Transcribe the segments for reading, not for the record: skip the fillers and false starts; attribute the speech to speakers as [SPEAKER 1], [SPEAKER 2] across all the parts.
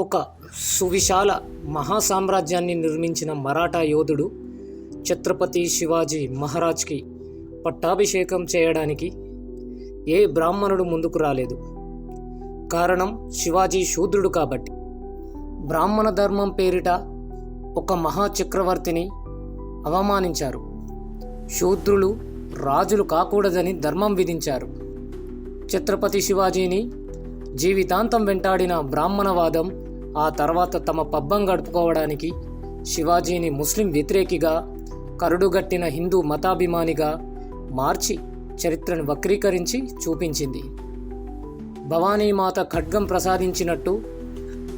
[SPEAKER 1] ఒక సువిశాల మహాసామ్రాజ్యాన్ని నిర్మించిన మరాఠా యోధుడు ఛత్రపతి శివాజీ మహారాజ్కి పట్టాభిషేకం చేయడానికి ఏ బ్రాహ్మణుడు ముందుకు రాలేదు. కారణం శివాజీ శూద్రుడు కాబట్టి. బ్రాహ్మణ ధర్మం పేరిట ఒక మహాచక్రవర్తిని అవమానించారు. శూద్రులు రాజులు కాకూడదని ధర్మం విధించారు. ఛత్రపతి శివాజీని జీవితాంతం వెంటాడిన బ్రాహ్మణవాదం ఆ తర్వాత తమ పబ్బం గడుపుకోవడానికి శివాజీని ముస్లిం వ్యతిరేకిగా, కరుడుగట్టిన హిందూ మతాభిమానిగా మార్చి చరిత్రను వక్రీకరించి చూపించింది. భవానీమాత ఖడ్గం ప్రసాదించినట్టు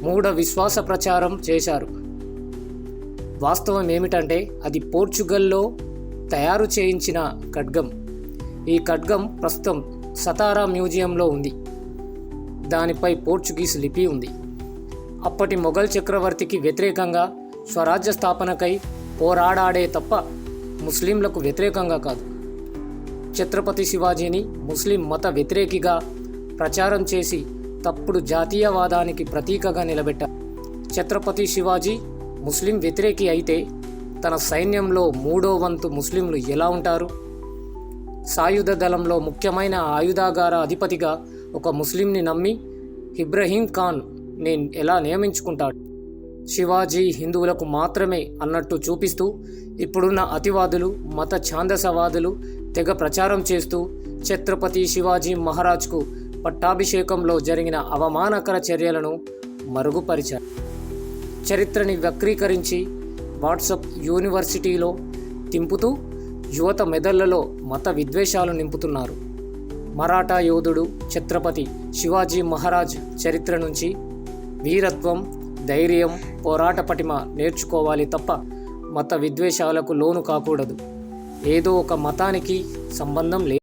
[SPEAKER 1] మూఢ విశ్వాస ప్రచారం చేశారు. వాస్తవం ఏమిటంటే అది పోర్చుగల్లో తయారు చేయించిన ఖడ్గం. ఈ ఖడ్గం ప్రస్తుతం సతారా మ్యూజియంలో ఉంది. దానిపై పోర్చుగీస్ లిపి ఉంది. అప్పటి మొఘల్ చక్రవర్తికి వ్యతిరేకంగా స్వరాజ్య స్థాపనకై పోరాడాడే తప్ప ముస్లింలకు వ్యతిరేకంగా కాదు. ఛత్రపతి శివాజీని ముస్లిం మత వ్యతిరేకిగా ప్రచారం చేసి తప్పుడు జాతీయవాదానికి ప్రతీకగా నిలబెట్టారు. ఛత్రపతి శివాజీ ముస్లిం వ్యతిరేకి అయితే తన సైన్యంలో 3వ వంతు ముస్లింలు ఎలా ఉంటారు? సాయుధ దళంలో ముఖ్యమైన ఆయుధాగార అధిపతిగా ఒక ముస్లింని నమ్మి ఇబ్రహీం ఖాన్ నేను ఎలా నియమించుకుంటాడు? శివాజీ హిందువులకు మాత్రమే అన్నట్టు చూపిస్తూ ఇప్పుడున్న అతివాదులు, మత ఛాందసవాదులు తెగ ప్రచారం చేస్తూ ఛత్రపతి శివాజీ మహారాజ్కు పట్టాభిషేకంలో జరిగిన అవమానకర చర్యలను మరుగుపరిచారు. చరిత్రని వక్రీకరించి వాట్సాప్ యూనివర్సిటీలో తింపుతూ యువత మెదళ్లలో మత విద్వేషాలు నింపుతున్నారు. మరాఠా యోధుడు ఛత్రపతి శివాజీ మహారాజ్ చరిత్ర నుంచి వీరత్వం, ధైర్యం, పోరాట పటిమ నేర్చుకోవాలి తప్ప మత విద్వేషాలకు లోను కాకూడదు. ఏదో ఒక మతానికి సంబంధం లేదు.